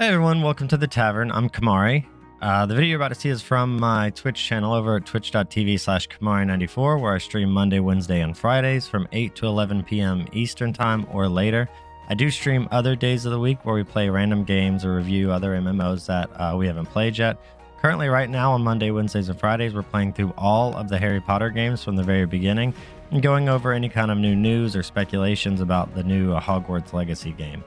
Hey everyone, welcome to the tavern. I'm Kimari. The video you're about to see is from my Twitch channel over at twitch.tv/Kimari94, where I stream Monday, Wednesday, and Fridays from 8 to 11 p.m. Eastern Time or later. I do stream other days of the week where we play random games or review other MMOs that we haven't played yet. Currently, right now on Monday, Wednesdays, and Fridays, we're playing through all of the Harry Potter games from the very beginning and going over any kind of new news or speculations about the new Hogwarts Legacy game.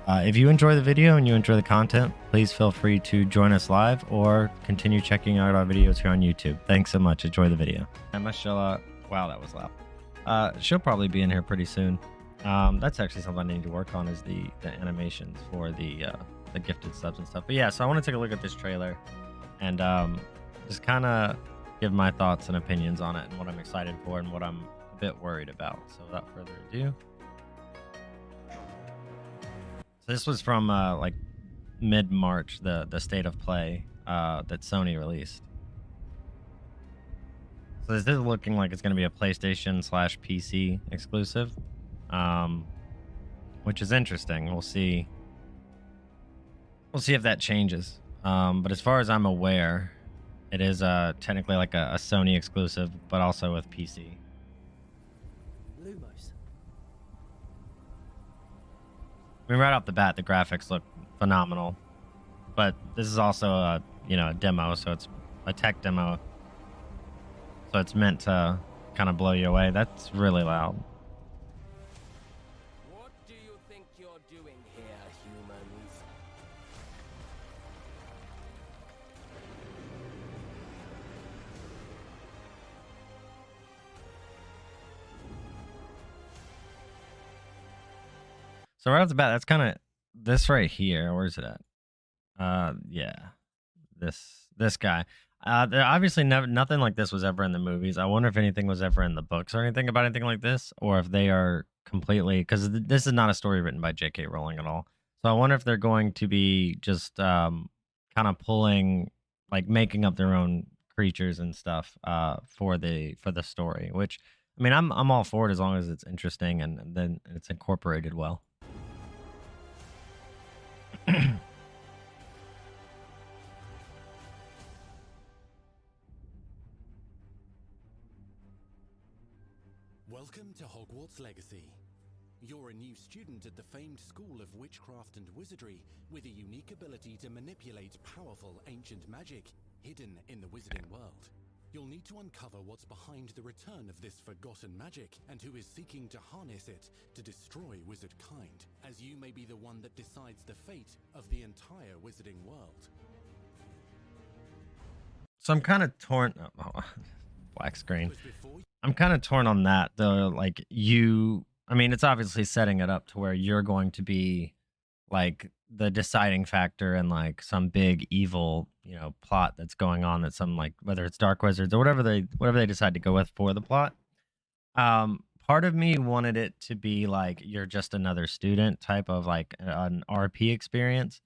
If you enjoy the video and you enjoy the content, please feel free to join us live or continue checking out our videos here on YouTube. Thanks so much. Enjoy the video. Emma, wow, that was loud. She'll probably be in here pretty soon. That's actually something I need to work on, is the animations for the gifted subs and stuff. But yeah, so I want to take a look at this trailer and just kind of give my thoughts and opinions on it and what I'm excited for and what I'm a bit worried about. So without further ado. So this was from like mid-March, the state of play that Sony released. So this is looking like it's going to be a PlayStation/PC exclusive, which is interesting. We'll see. We'll see if that changes. But as far as I'm aware, it is technically like a Sony exclusive, but also with PC. I mean, right off the bat, the graphics look phenomenal, but this is also a a demo, so it's a tech demo, so it's meant to kind of blow you away. That's really loud. What do you think you're doing here, humans? So right off the bat, that's kind of this right here. Where's it at? Yeah, this guy. Obviously, nothing like this was ever in the movies. I wonder if anything was ever in the books or anything about anything like this, or if they are completely, because this is not a story written by J.K. Rowling at all. So I wonder if they're going to be just kind of pulling, like making up their own creatures and stuff for the story. Which, I mean, I'm all for it as long as it's interesting and then it's incorporated well. Welcome to Hogwarts Legacy. You're a new student at the famed School of Witchcraft and Wizardry with a unique ability to manipulate powerful ancient magic hidden in the wizarding world. You'll need to uncover what's behind the return of this forgotten magic and who is seeking to harness it to destroy wizard kind, as you may be the one that decides the fate of the entire wizarding world. So I'm kind of torn. Oh, black screen. I'm kind of torn on that, though. Like I mean, it's obviously setting it up to where you're going to be like the deciding factor in like some big evil, plot that's going on. That some, like, whether it's Dark Wizards or whatever they decide to go with for the plot. Part of me wanted it to be like you're just another student type of like an RP experience.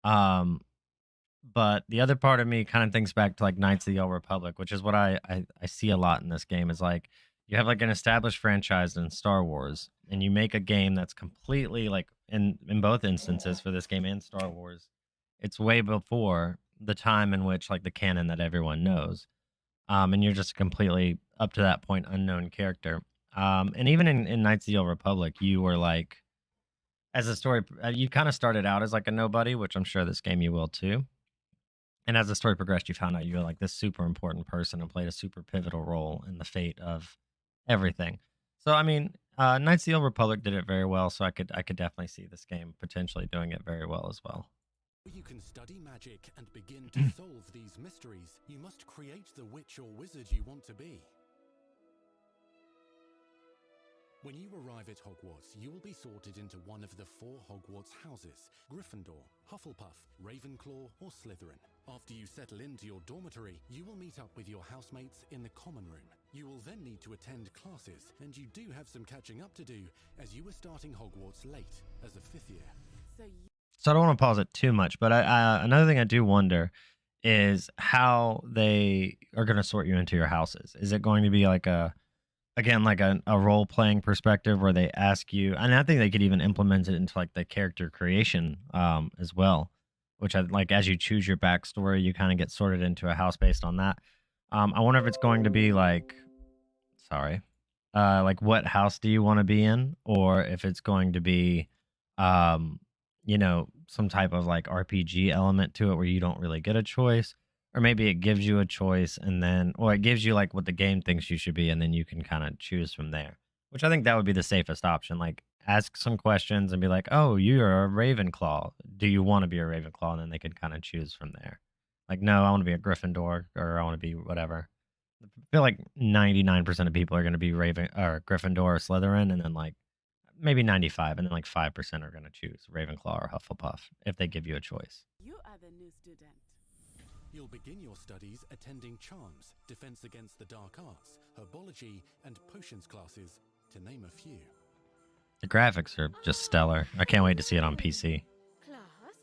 But the other part of me kind of thinks back to like Knights of the Old Republic, which is what I see a lot in this game. Is like you have like an established franchise in Star Wars, and you make a game that's completely like in both instances for this game and Star Wars, it's way before the time in which like the canon that everyone knows, and you're just completely up to that point unknown character. And even in Knights of the Old Republic, you were like, as a story, you kind of started out as like a nobody, which I'm sure this game you will too. And as the story progressed, you found out you were like this super important person and played a super pivotal role in the fate of everything. So I mean, Knights of the Old Republic did it very well, so I could definitely see this game potentially doing it very well as well. You can study magic and begin to solve these mysteries. You must create the witch or wizard you want to be. When you arrive at Hogwarts, you will be sorted into one of the 4 Hogwarts houses: Gryffindor, Hufflepuff, Ravenclaw, or Slytherin. After you settle into your dormitory, you will meet up with your housemates in the common room. You will then need to attend classes, and you do have some catching up to do, as you were starting Hogwarts late as a 5th year. So I don't want to pause it too much, but another thing I do wonder is how they are going to sort you into your houses. Is it going to be like again, like a role playing perspective where they ask you, and I think they could even implement it into like the character creation as well. which I like. As you choose your backstory, you kind of get sorted into a house based on that. I wonder if it's going to be like, sorry, like what house do you want to be in, or if it's going to be, um, some type of like RPG element to it where you don't really get a choice, or maybe it gives you a choice and then, or it gives you like what the game thinks you should be, and then you can kind of choose from there. Which I think that would be the safest option. Like ask some questions and be like, "Oh, you're a Ravenclaw. Do you want to be a Ravenclaw?" And then they can kind of choose from there. Like, no, I want to be a Gryffindor, or I want to be whatever. I feel like 99% of people are going to be Raven or Gryffindor or Slytherin, and then like maybe 95, and then like 5% are going to choose Ravenclaw or Hufflepuff if they give you a choice. You are the new student. You'll begin your studies attending Charms, Defense Against the Dark Arts, Herbology, and Potions classes, to name a few. The graphics are just stellar. I can't wait to see it on PC. Class,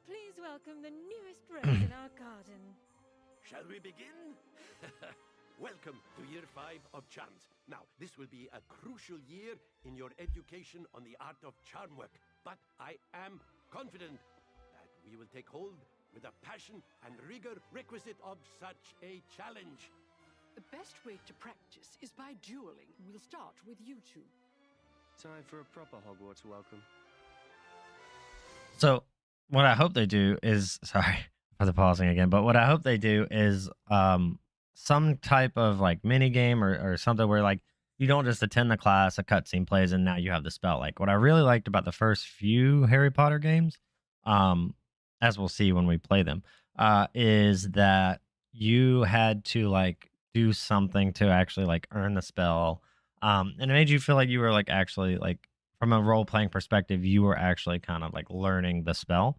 please welcome the newest rose in our garden. Shall we begin? Welcome to year 5 of Charms. Now, this will be a crucial year in your education on the art of charm work, but I am confident that we will take hold with the passion and rigor requisite of such a challenge. The best way to practice is by dueling. We'll start with you two. Time for a proper Hogwarts welcome. So what I hope they do is, sorry for the pausing again, but what I hope they do is some type of like mini game or something where like you don't just attend the class, a cutscene plays, and now you have the spell. Like what I really liked about the first few Harry Potter games, as we'll see when we play them, is that you had to like do something to actually like earn the spell. And it made you feel like you were like actually like from a role playing perspective, you were actually kind of like learning the spell.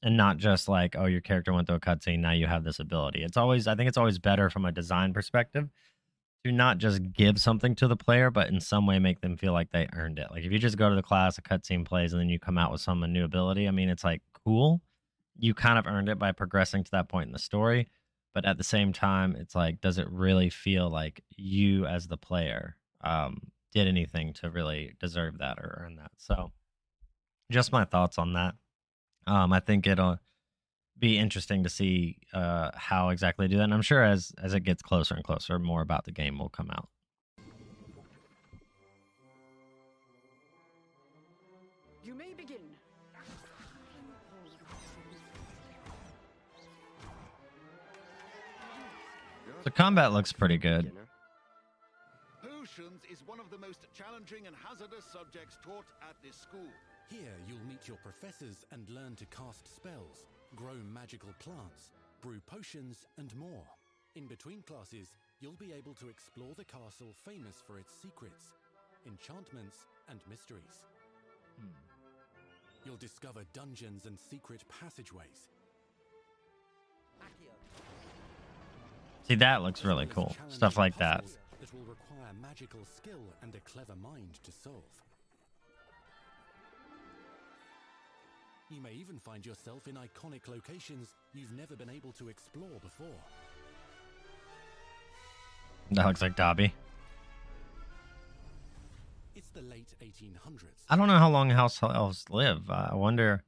And not just like, oh, your character went through a cutscene, now you have this ability. I think it's always better from a design perspective to not just give something to the player, but in some way make them feel like they earned it. Like if you just go to the class, a cutscene plays, and then you come out with some new ability, I mean, it's like cool. You kind of earned it by progressing to that point in the story. But at the same time, it's like, does it really feel like you as the player did anything to really deserve that or earn that? So just my thoughts on that. I think it'll be interesting to see how exactly they do that. And I'm sure as it gets closer and closer, more about the game will come out. You may begin. The combat looks pretty good. Potions is one of the most challenging and hazardous subjects taught at this school. Here you'll meet your professors and learn to cast spells, grow magical plants, brew potions, and more. In between classes, you'll be able to explore the castle famous for its secrets, enchantments, and mysteries. You'll discover dungeons and secret passageways. See, that looks really cool. Stuff like that. That will require magical skill and a clever mind to solve. You may even find yourself in iconic locations you've never been able to explore before. That looks like Dobby. It's the late 1800s. I don't know how long house elves live. I wonder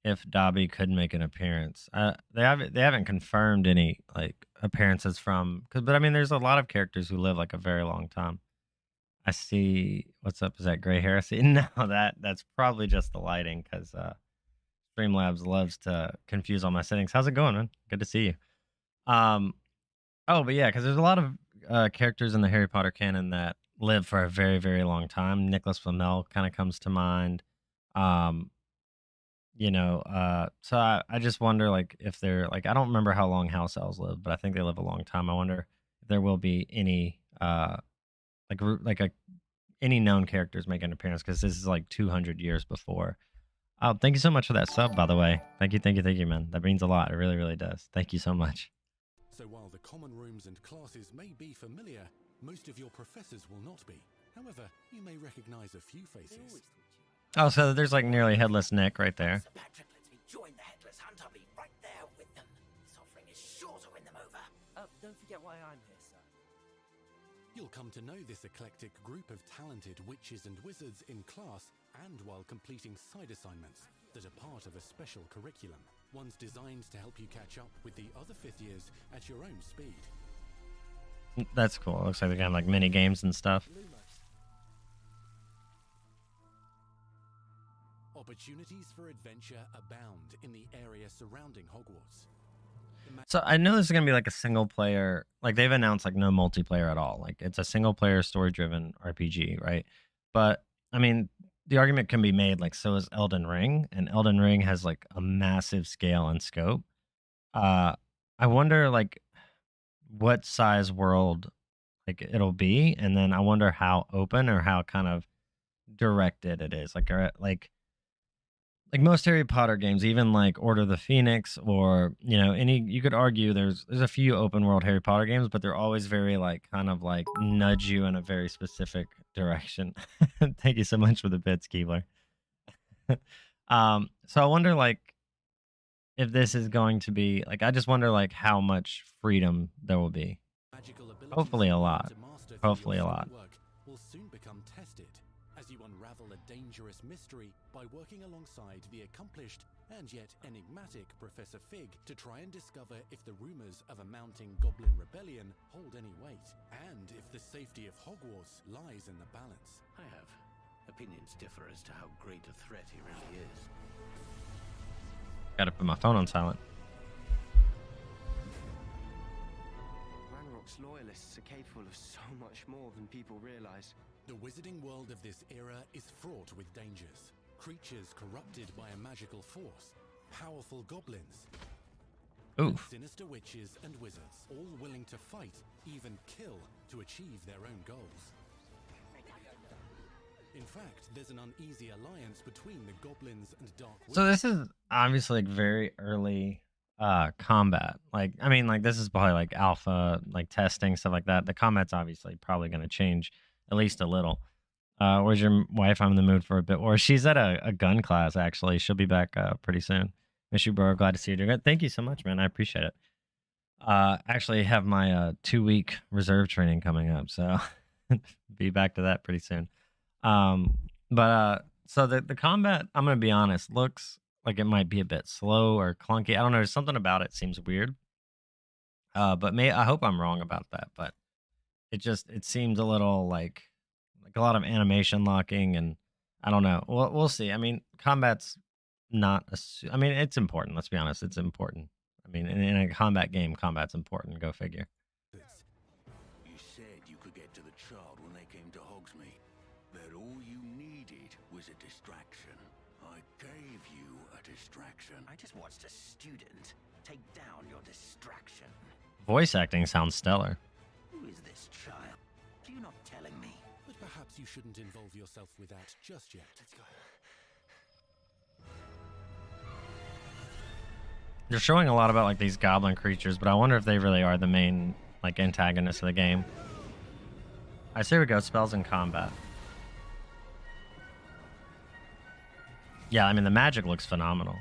if Dobby could make an appearance. They haven't confirmed any like appearances from, but I mean, there's a lot of characters who live like a very long time. I see. What's up? Is that gray hair? I see. No, that's probably just the lighting because Streamlabs loves to confuse all my settings. How's it going, man? Good to see you. Oh, but yeah, because there's a lot of characters in the Harry Potter canon that live for a very, very long time. Nicholas Flamel kind of comes to mind. So I just wonder like if they're like, I don't remember how long house elves live, but I think they live a long time. I wonder if there will be any any known characters make an appearance, because this is like 200 years before. Thank you so much for that sub, by the way. Thank you, man. That means a lot. It really, really does. Thank you so much. So while the common rooms and classes may be familiar, most of your professors will not be. However, you may recognize a few faces. Oh, so there's like nearly headless Nick right there. Sir Patrick lets me join the headless hunt. I'll be right there with them. This offering is sure to win them over. Don't forget why I'm here, sir. You'll come to know this eclectic group of talented witches and wizards in class and while completing side assignments that are part of a special curriculum. One's designed to help you catch up with the other fifth years at your own speed. That's cool. It looks like they got like mini games and stuff. Opportunities for adventure abound in the area surrounding Hogwarts. So I know this is gonna be like a single player. Like they've announced like no multiplayer at all. Like it's a single player story driven RPG, right? But I mean, the argument can be made like so is Elden Ring, and Elden Ring has like a massive scale and scope. I wonder like what size world like it'll be, and then I wonder how open or how kind of directed it is. Like most Harry Potter games, even like Order of the Phoenix, or any, you could argue there's a few open world Harry Potter games, but they're always very like kind of like nudge you in a very specific direction. Thank you so much for the bits, Keebler. So I wonder like if this is going to be like, I just wonder like how much freedom there will be. Hopefully a lot. Hopefully a lot. Will soon become tested as you unravel a dangerous mystery by working alongside the accomplished and yet enigmatic Professor Fig to try and discover if the rumors of a mounting goblin rebellion hold any weight, and if the safety of Hogwarts lies in the balance. I have. Opinions differ as to how great a threat he really is. Gotta put my phone on silent. Ranrock's loyalists are capable of so much more than people realize. The wizarding world of this era is fraught with dangers. Creatures corrupted by a magical force, powerful goblins, and sinister witches and wizards, all willing to fight, even kill, to achieve their own goals. In fact, there's an uneasy alliance between the goblins and dark wizards. So this is obviously like very early combat. Like I mean like this is probably like alpha, like testing, stuff like that. The combat's obviously probably going to change at least a little. Where's your wife? I'm in the mood for a bit. Or she's at a gun class actually. She'll be back pretty soon. Miss you, bro. Glad to see you doing it. Thank you so much, man. I appreciate it. Actually have my 2-week reserve training coming up, so be back to that pretty soon. So the combat, I'm gonna be honest, looks like it might be a bit slow or clunky. I don't know, there's something about it seems weird. But I hope I'm wrong about that, but it seems a little like a lot of animation locking, and I don't know. We'll see. I mean, combat's not I mean, it's important, let's be honest, it's important. I mean, in a combat game, combat's important, go figure. You said you could get to the child when they came to Hogsmeade. That all you needed was a distraction. I gave you a distraction. I just watched a student take down your distraction. Voice acting sounds stellar. Who is this child? Do you not telling me? But perhaps you shouldn't involve yourself with that just yet. Let's go. They're showing a lot about like these goblin creatures, but I wonder if they really are the main like antagonists of the game. I say we go spells in combat. Yeah, I mean the magic looks phenomenal.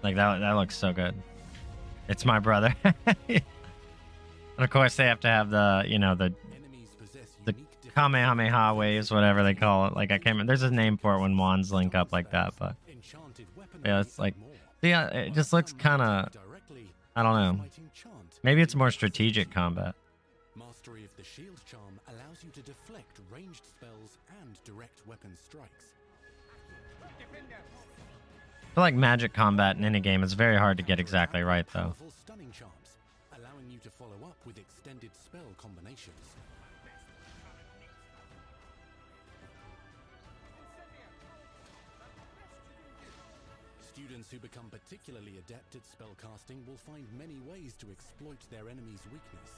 Like that looks so good. It's my brother. And of course they have to have the the Kamehameha waves, whatever they call it. Like I can't remember. There's a name for it when wands link up like that, but yeah, it's like yeah, it just looks kind of, I don't know. Maybe it's more strategic combat. Mastery of the shield charm allows you to deflect ranged spells and direct weapon strikes. I feel like magic combat in any game is very hard to get exactly right, though. Stunning charms, allowing you to follow up with extended spell combinations. Students who become particularly adept at spellcasting will find many ways to exploit their enemy's weakness.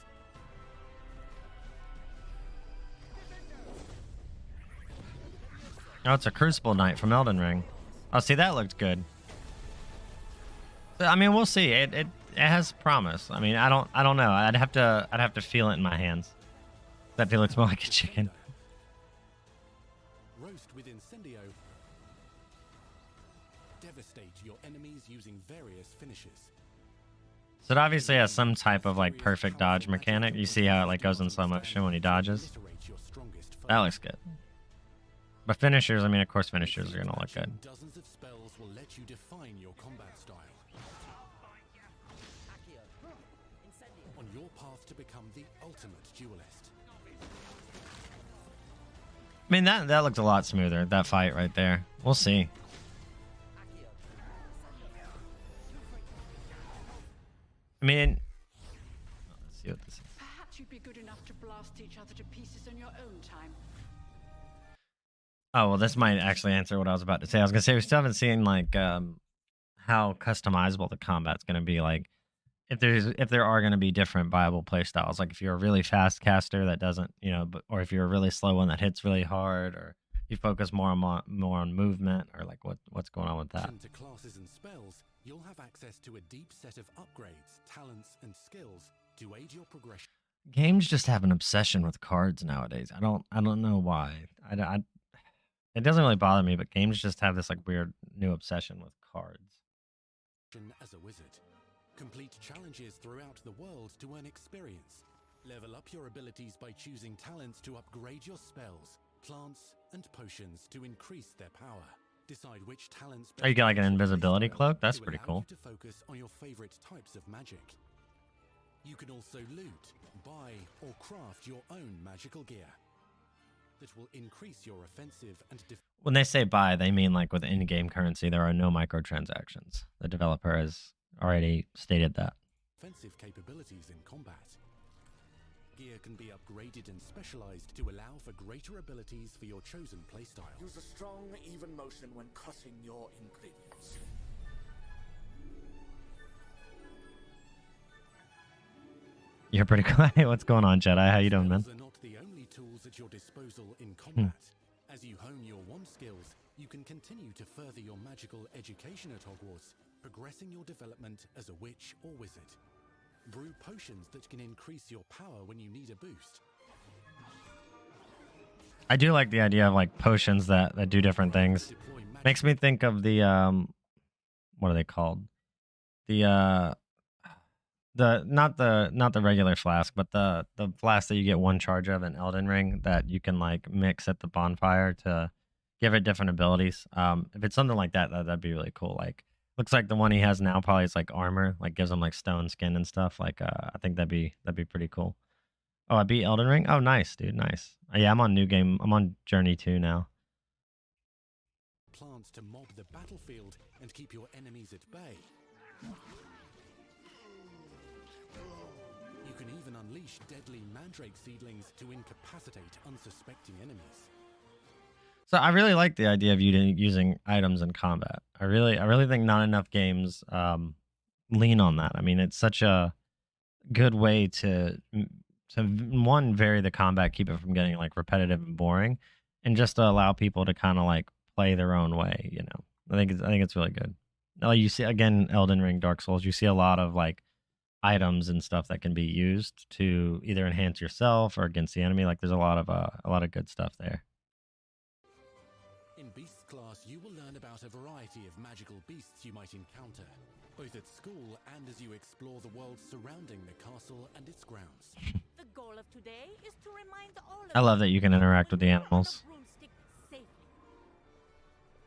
Oh, it's a Crucible Knight from Elden Ring. Oh, see, that looked good. I mean, we'll see. It has promise. I mean, I don't know. I'd have to feel it in my hands. That feel looks more like a chicken. Roast with Incendio. Devastate your enemies using various finishes. So it obviously has some type of like perfect dodge mechanic. You see how it like goes in slow motion when he dodges. That looks good. But finishers, I mean, of course, finishers are gonna look good. Dozens of spells will let you define your combat style. On your path to become the ultimate duelist. I mean, that looked a lot smoother, that fight right there. We'll see. I mean, let's see what this is. Perhaps you'd be good enough to blast each other to pieces on your own time. Oh, well, this might actually answer what I was about to say. I was going to say, we still haven't seen, like, how customizable the combat's going to be. Like, if there are going to be different viable play styles. Like, if you're a really fast caster that doesn't, you know, or if you're a really slow one that hits really hard, or you focus more on movement, or, like, what's going on with that. To classes and spells, you'll have access to a deep set of upgrades, talents, and skills to aid your progression. Games just have an obsession with cards nowadays. I don't know why. It doesn't really bother me, but games just have this like weird new obsession with cards. As a wizard, complete challenges throughout the world to earn experience. Level up your abilities by choosing talents to upgrade your spells, plants, and potions to increase their power. Decide which talents. Oh, you get like an invisibility cloak? That's pretty cool. To focus on your favorite types of magic. You can also loot, buy, or craft your own magical gear that will increase your offensive and when they say buy, they mean like with in-game currency. There are no microtransactions. The developer has already stated that. Offensive capabilities in combat. Gear can be upgraded and specialized to allow for greater abilities for your chosen playstyle. Use a strong, even motion when cutting your ingredients. You're pretty quiet. What's going on, Jedi? How you doing, man? Are not the only tools at your disposal in combat. As you hone your wand skills, you can continue to further your magical education at Hogwarts, progressing your development as a witch or wizard. Brew potions that can increase your power when you need a boost. I do like the idea of like potions that do different things. Makes me think of the what are they called? The not the regular flask, but the flask that you get one charge of in Elden Ring that you can like mix at the bonfire to give it different abilities. If it's something like that, that'd be really cool. Like looks like the one he has now probably is like armor, like gives him like stone skin and stuff. Like I think that'd be pretty cool. Oh, I beat Elden Ring. Oh, nice, dude, nice. Yeah, I'm on new game. I'm on Journey 2 now. Plants to mob the battlefield and keep your enemies at bay. You can even unleash deadly mandrake seedlings to incapacitate unsuspecting enemies. So I really like the idea of you using items in combat. I really think not enough games lean on that. I mean, it's such a good way to one, vary the combat, keep it from getting like repetitive and boring, and just to allow people to kind of like play their own way. You know, I think it's really good. Now you see again, Elden Ring, Dark Souls. You see a lot of like items and stuff that can be used to either enhance yourself or against the enemy. Like there's a lot of good stuff there. In Beasts class, you will learn about a variety of magical beasts you might encounter, both at school and as you explore the world surrounding the castle and its grounds. The goal of today is to remind all of I love that you can interact with the animals.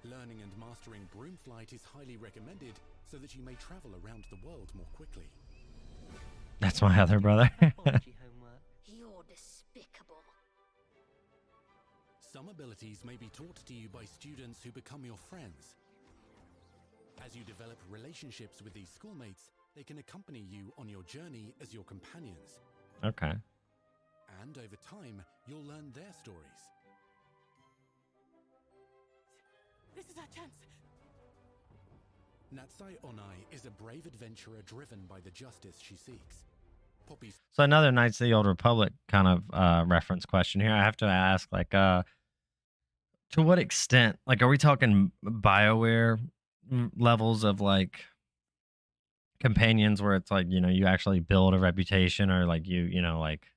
Learning and mastering broom flight is highly recommended so that you may travel around the world more quickly. That's my other brother. You're despicable. Some abilities may be taught to you by students who become your friends. As you develop relationships with these schoolmates, they can accompany you on your journey as your companions. Okay. And over time, you'll learn their stories. This is our chance. Natsai Onai is a brave adventurer driven by the justice she seeks. Poppy's So another Knights of the Old Republic kind of reference question here. I have to ask, like, to what extent, like, are we talking BioWare levels of like companions where it's like, you know, you actually build a reputation, or like you know, like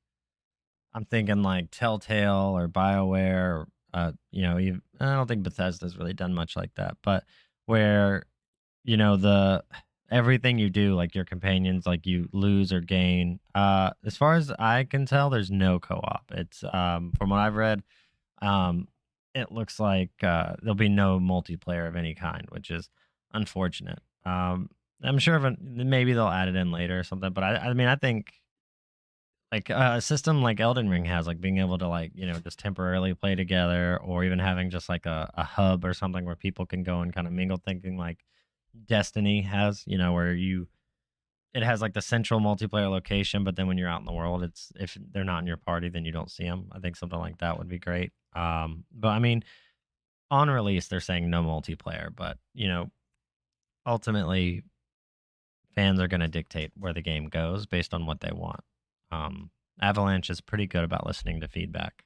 I'm thinking like Telltale or BioWare, or, you know, I don't think Bethesda's really done much like that, but where, you know, everything you do, like your companions, like you lose or gain. As far as I can tell, there's no co-op. It's from what I've read, um, it looks like there'll be no multiplayer of any kind, which is unfortunate. I'm sure maybe they'll add it in later or something, but I mean, I think like a system like Elden Ring has, like being able to like just temporarily play together, or even having just like a hub or something where people can go and kind of mingle, thinking like Destiny has, where it has like the central multiplayer location, but then when you're out in the world, it's if they're not in your party, then you don't see them. I think something like that would be great. But I mean, on release, they're saying no multiplayer, but ultimately, fans are going to dictate where the game goes based on what they want. Avalanche is pretty good about listening to feedback.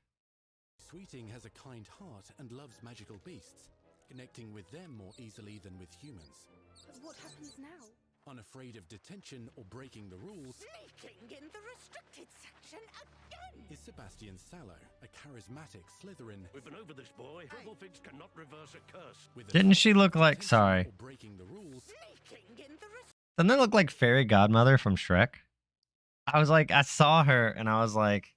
Sweeting has a kind heart and loves magical beasts, connecting with them more easily than with humans. But what happens now? Unafraid of detention or breaking the rules, Sneaking in the restricted section again! is Sebastian Sallow, a charismatic Slytherin. We've been over this, boy. Figs cannot reverse a curse. Didn't she look like, sorry, Or breaking the rules, doesn't that look like Fairy Godmother from Shrek? I was like, I saw her and I was like,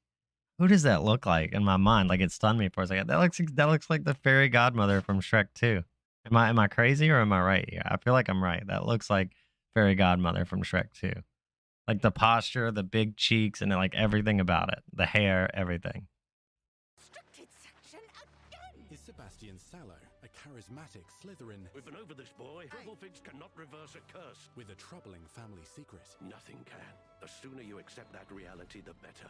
who does that look like in my mind? Like it stunned me for a second. That looks like the Fairy Godmother from Shrek 2. Am I crazy or am I right here? I feel like I'm right. That looks like Fairy Godmother from Shrek 2. Like the posture, the big cheeks, and like everything about it. The hair, everything. Restricted section again! is Sebastian Sallow, a charismatic Slytherin. We've been over this, boy. Figs cannot reverse a curse. With a troubling family secret. Nothing can. The sooner you accept that reality, the better.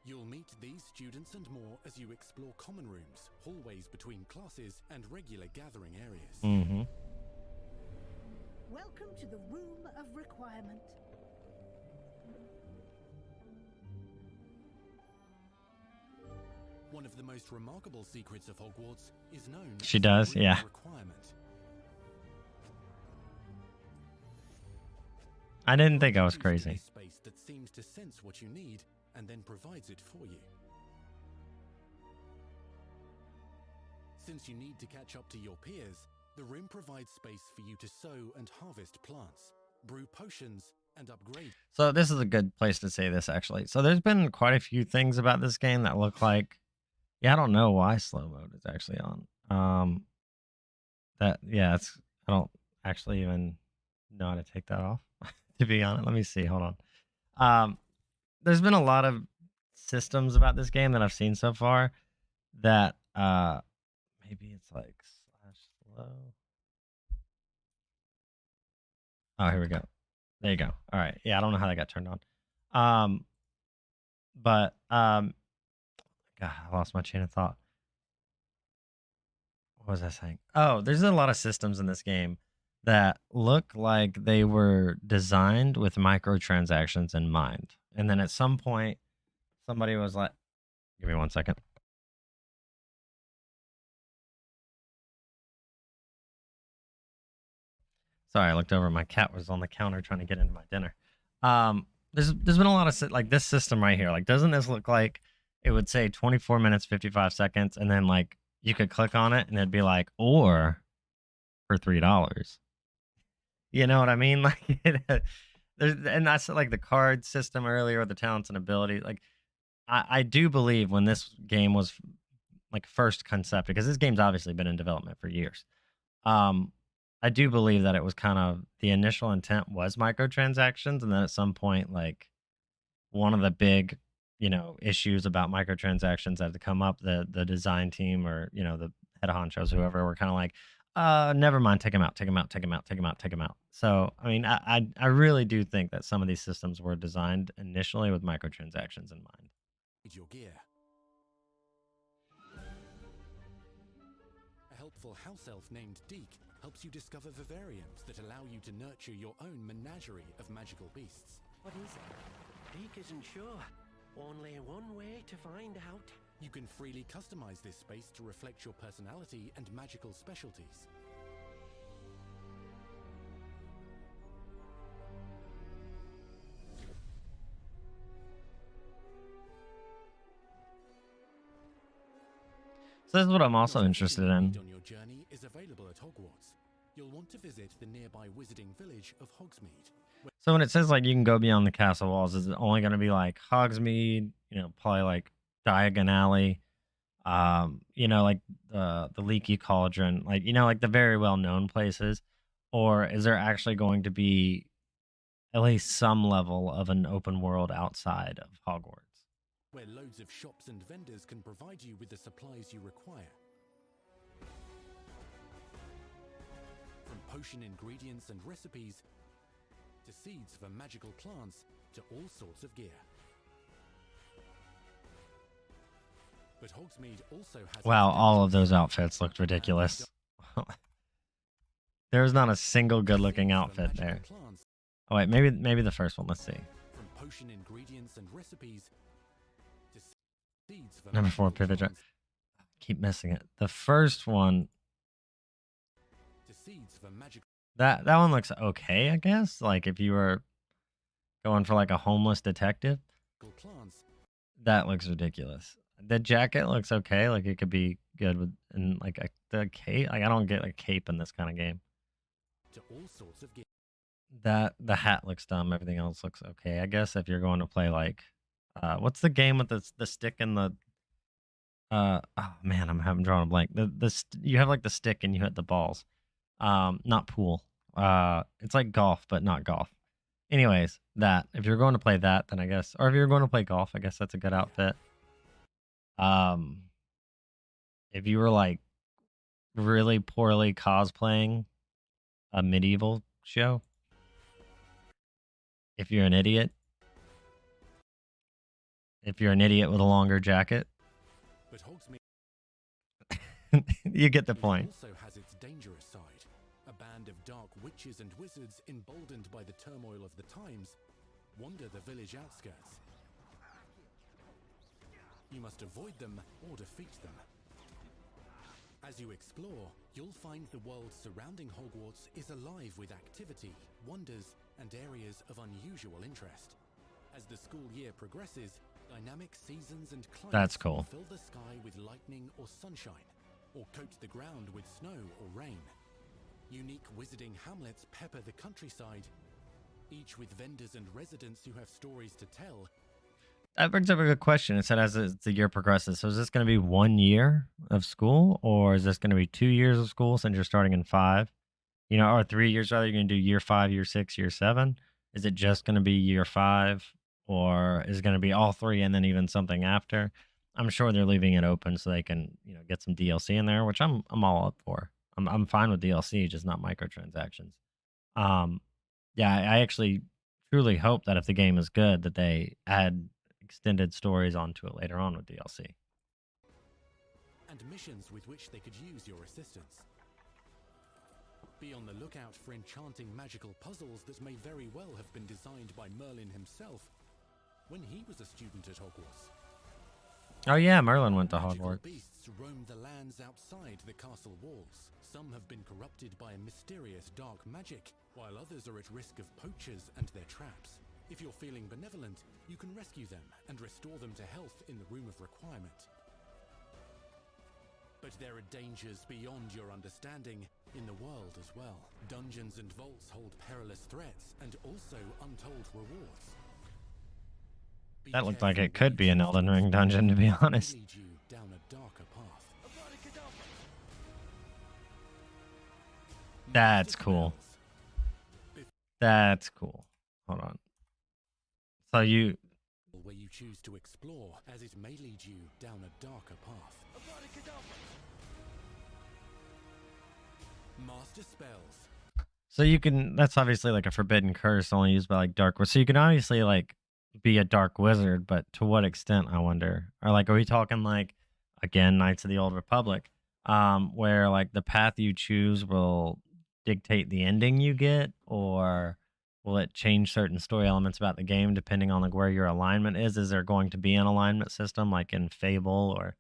You'll meet these students and more as you explore common rooms, hallways between classes, and regular gathering areas. Mm-hmm. Welcome to the Room of Requirement. One of the most remarkable secrets of Hogwarts is known She as does, the Room yeah. of Requirement. I didn't think I was Choose crazy. a space that seems to sense what you need and then provides it for you. Since you need to catch up to your peers, the room provides space for you to sow and harvest plants, brew potions, and upgrade. So this is a good place to say this, actually. So there's been quite a few things about this game that look like, yeah, I don't know why slow mode is actually on. I don't actually even know how to take that off, to be honest. Let me see. Hold on. There's been a lot of systems about this game that I've seen so far that maybe it's like /slow. Oh, here we go. There you go. All right. Yeah, I don't know how that got turned on. God, I lost my chain of thought. What was I saying? Oh, there's a lot of systems in this game that look like they were designed with microtransactions in mind. And then at some point, somebody was like, give me 1 second. Sorry, I looked over. My cat was on the counter trying to get into my dinner. There's been a lot of like this system right here. Like, doesn't this look like it would say 24 minutes, 55 seconds, and then like you could click on it and it'd be like, or for $3. You know what I mean? Like, and that's like the card system earlier, the talents and abilities. Like, I do believe when this game was like first concept, because this game's obviously been in development for years. I do believe that it was kind of the initial intent was microtransactions, and then at some point, like one of the big, issues about microtransactions that had come up, the design team or the head honchos, whoever, were kind of like, never mind, take them out, take them out, take them out, take them out, take them out. So, I mean, I really do think that some of these systems were designed initially with microtransactions in mind. Your gear. A helpful house elf named Deke helps you discover vivariums that allow you to nurture your own menagerie of magical beasts. What is it? Deke isn't sure. Only one way to find out. You can freely customize this space to reflect your personality and magical specialties. So this is what I'm also interested in. On your journey is available at Hogwarts. You'll want to visit the nearby wizarding village of Hogsmeade. So when it says like you can go beyond the castle walls, is it only going to be like Hogsmeade? You know, probably like Diagon Alley. You know, like the Leaky Cauldron, like you know, like the very well known places, or is there actually going to be at least some level of an open world outside of Hogwarts? Where loads of shops and vendors can provide you with the supplies you require. From potion ingredients and recipes, to seeds for magical plants, to all sorts of gear. But Hogsmeade also has... Wow, all of those outfits looked ridiculous. There's not a single good-looking outfit there. Oh wait, maybe the first one. Let's see. From potion ingredients and recipes to seeds for Number 4 pivot drive. Keep missing it. The first one. That one looks okay, I guess. Like if you were going for like a homeless detective. That looks ridiculous. The jacket looks okay. Like it could be good with and like the cape. Like I don't get a cape in this kind of game. To all sorts of gear. The hat looks dumb. Everything else looks okay. I guess if you're going to play like, what's the game with the stick and the, oh man, I'm having drawn a blank. You have like the stick and you hit the balls. Not pool. It's like golf, but not golf. Anyways, that if you're going to play that, then I guess, or if you're going to play golf, I guess that's a good outfit. If you were like really poorly cosplaying a medieval show. If you're an idiot. If you're an idiot with a longer jacket. But Hogsmeade you get the point. Also has its dangerous side. A band of dark witches and wizards emboldened by the turmoil of the times wander the village outskirts. You must avoid them or defeat them. As you explore, you'll find the world surrounding Hogwarts is alive with activity, wonders, and areas of unusual interest. As the school year progresses, dynamic seasons and climates fill the sky with lightning or sunshine, or coat the ground with snow or rain. Unique wizarding hamlets pepper the countryside, each with vendors and residents who have stories to tell. That brings up a good question. It said as the year progresses. So is this going to be 1 year of school, or is this going to be 2 years of school since you're starting in 5? You know, or 3 years rather. You're going to do year 5, year 6, year 7. Is it just going to be year 5, or is it going to be all 3 and then even something after? I'm sure they're leaving it open so they can, you know, get some DLC in there, which I'm all up for. I'm fine with DLC, just not microtransactions. Yeah, I actually truly hope that if the game is good, that they add extended stories onto it later on with DLC. And missions with which they could use your assistance. Be on the lookout for enchanting magical puzzles that may very well have been designed by Merlin himself when he was a student at Hogwarts. Oh yeah, Merlin went to Magical Hogwarts. beasts roam the lands outside the castle walls. Some have been corrupted by a mysterious dark magic, while others are at risk of poachers and their traps. If you're feeling benevolent, you can rescue them and restore them to health in the Room of Requirement. But there are dangers beyond your understanding in the world as well. Dungeons and vaults hold perilous threats and also untold rewards. That looked like it could be an Elden Ring dungeon, to be honest. Lead you down a darker path. That's cool. That's cool. Hold on. So you... where you choose to explore, as it may lead you down a darker path. Master spells. So you can... That's obviously like a forbidden curse only used by like dark... So you can obviously like be a dark wizard, but to what extent, I wonder? Or like, are we talking like, again, Knights of the Old Republic, where like the path you choose will dictate the ending you get, or will it change certain story elements about the game depending on like where your alignment is? Is there going to be an alignment system like in Fable or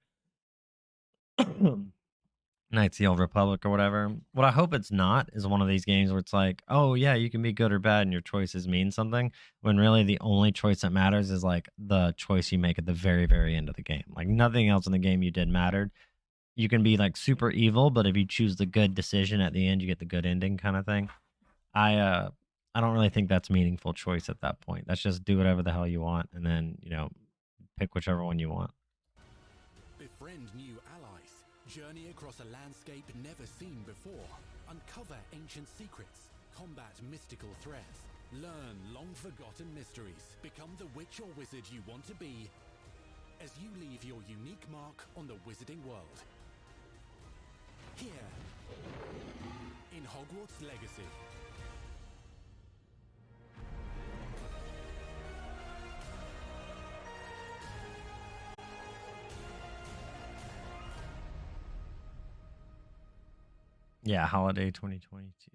Knights of the Old Republic or whatever? What I hope it's not is one of these games where it's like, oh yeah, you can be good or bad and your choices mean something, when really the only choice that matters is like the choice you make at the very, very end of the game. Like nothing else in the game you did mattered. you can be like super evil, but if you choose the good decision at the end, you get the good ending kind of thing. I don't really think that's meaningful choice at that point. That's just do whatever the hell you want, and then pick whichever one you want. Befriend new allies. Journey across a landscape never seen before. Uncover ancient secrets. Combat mystical threats. Learn long-forgotten mysteries. Become the witch or wizard you want to be as you leave your unique mark on the wizarding world. Here, in Hogwarts Legacy. Yeah, holiday 2022.